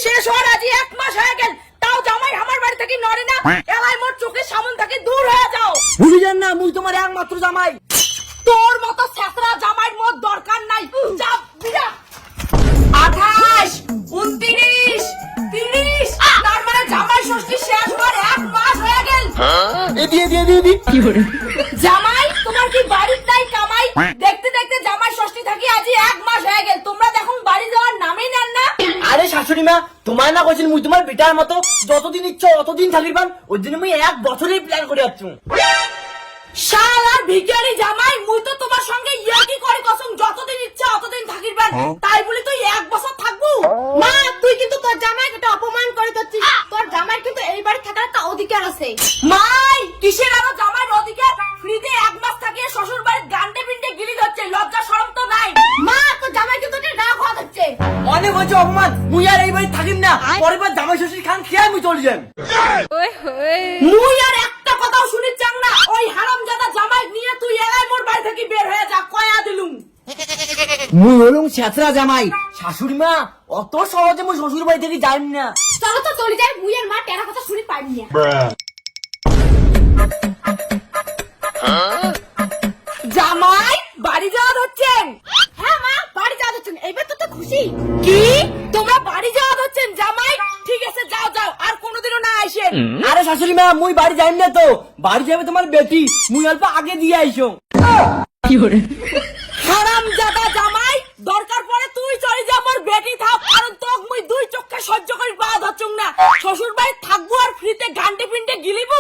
শেষ হওয়ার আজ 1 মাস হয়ে গেল, তাও জামাই আমার বাড়ি থেকে নড়ে না। এলাই মোর চোখের সামনে থেকে দূর হয়ে যাও। ভুলি যান না, মুই তোমার একমাত্র জামাই। তোর মতো ছেঁচড়া জামাইর মোর দরকার নাই। চাপ বিরা 28, 29, 30, তার মানে জামাই ষষ্ঠী শেষ হওয়ার 1 মাস হয়ে গেল। এদি জামাই তোমার কি বাড়ির নাই কামাই? দেখতে দেখতে জামাই ষষ্ঠী থাকি আজ 1 মাস হয়ে গেল, তোমরা দেখুন বাড়ি যাওয়ার নামই নেন না। আরে শাশুড়ি মা, তোমার না কইছিল মুই তোমার বেটার মতো যতদিন ইচ্ছা অতদিন থাকিবান, ওই জন্য মুই 1 বছরেই প্ল্যান করে যাচ্ছি। শালার ভিখারি জামাই, মুই তো তোমার সঙ্গে ইয়ার্কি করে কসম যতদিন ইচ্ছা অতদিন থাকিবেন, তাই বলি তুই 1 বছর থাকবো? মা তুই কিন্তু তোর জামাইকে একটা অপমান করে দিচ্ছিস। তোর জামাই কিন্তু এই বাড়ি থাকার একটা অধিকার আছে। মাই কিসের আরো জামাইয়ের অধিকার? ফ্রিতে 1 মাস থাকিয়ে শ্বশুর বাড়ির গান্ডে পিন্ডে গিলি হচ্ছে, লজ্জা শরম তো নাই। মা তোর জামাই কিন্তু তোকে না খাওয়া হচ্ছে। অনেক হয়েছে অপমান, মুই আর এই বাড়ি থাকিম না। পরের বার জামাই ষষ্ঠী খান খেয়ে মুই চলে যাই। মুই আর একটা কথাও শুনি চাং না। ওই হারামজাদা জামাই নিয়ে তুই এলাই মোর বাড়ি থেকে বের হয়ে যা, কয়া দিলুম। মুই হলুম ছেঁচড়া জামাই। শাশুড়ি মা, অত সহজে মুই শ্বশুর বাড়ি থেকে যাই না। চলো তো চলে যাই, মুই আর মা টেরা কথা শুনি পাইনি না। জামাই বাড়ি যাওয়া হচ্ছেন? হ্যাঁ মা বাড়ি যাওয়া হচ্ছেন, এইবার তো খুশি। কি তোমরা বাড়ি যাওয়া হচ্ছেন জামাই? ঠিক আছে যাও যাও, আর কোনোদিনও না আসেন। আরে শাশুড়ি মা, মুই বাড়ি যাই না তো, বাড়ি যাবে তোমার বেটি, মুই অল্প আগে দিয়ে আইসো। হারামজাদা জামাই, দরকার পড়ে তুই চলে যা, মোর বেটি থাক, কারণ তোক মুই 2 চোখে সহ্য করি পাওয়া ধরছুম না। শ্বশুর বাড়ি থাকবো আর ফ্রিতে গান্ডে পিন্ডে গিলিবু?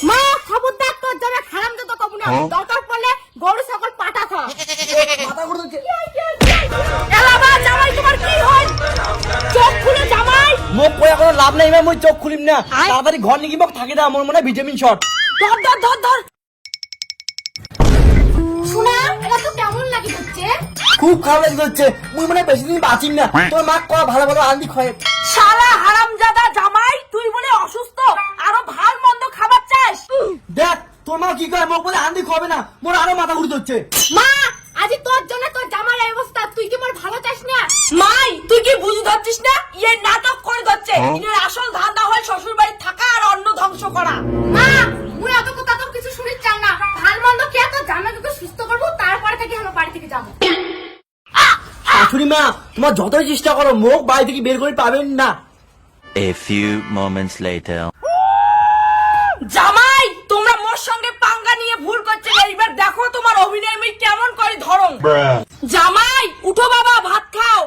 মা খবরদার, তোর জামাই হারামজাদা কব না। দরকার পড়লে গরু ছাগল পাটা খা। মাথা ঘুরে যাচ্ছে। এলাবা জামাই তোমার কি হয়? চোখ খুলে জামাই। মোক কয়া কোনো লাভ নাই, মুই চোখ খুলিম না। তাড়াতাড়ি ঘর নিয়ে মোক থাকে না, আমার মনে হয় ভিটামিন শর্ট। ধর ধর ধর ধর। শোনা এটা তো কেমন লাগে হচ্ছে? খুব খারাপ লাগতে হচ্ছে, মুই মনে হয় বেশি দিন বাঁচিম না। তোর মা কয়া ভালো ভালো আন্দি খয়ে। শালা হারামজাদা জামাই, তুই বলে অসুস্থ, আরো ভাল মন্দ খাবার চাস? দেখ তোর মা কি করে, মোক বলে আন্দি খাবে না, মোর আরো মাথা ঘুরতে হচ্ছে। মা আজ তোর জন্য তোর জামার এই অবস্থা, তুই কি মোর ভালো চাস না? মাই তুই কি বুঝি ধরছিস না? ইয়ে নাটক করে ধরছে। ইনের আসল ধান্দা হয় শ্বশুর বাড়ি থাকা আর অন্ন ধ্বংস করা। মা মুই এত কথা তো কিছু শুনিস চাই না। ভাল মন্দ খেয়ে তোর জামাইকে সুস্থ করবো, তারপরে থেকে আমার বাড়ি থেকে যাবো। শাশুড়ি মা, তোমার যতই চেষ্টা করো মোক বাড়ি থেকে বের করে পাবেন না। A few moments later. জামাই তোমরা মোর সঙ্গে পাঙ্গা নিয়ে ভুল করছে, এইবার দেখো তোমার অভিনয় আমি কেমন করে ধরো। জামাই উঠো বাবা, ভাত খাও।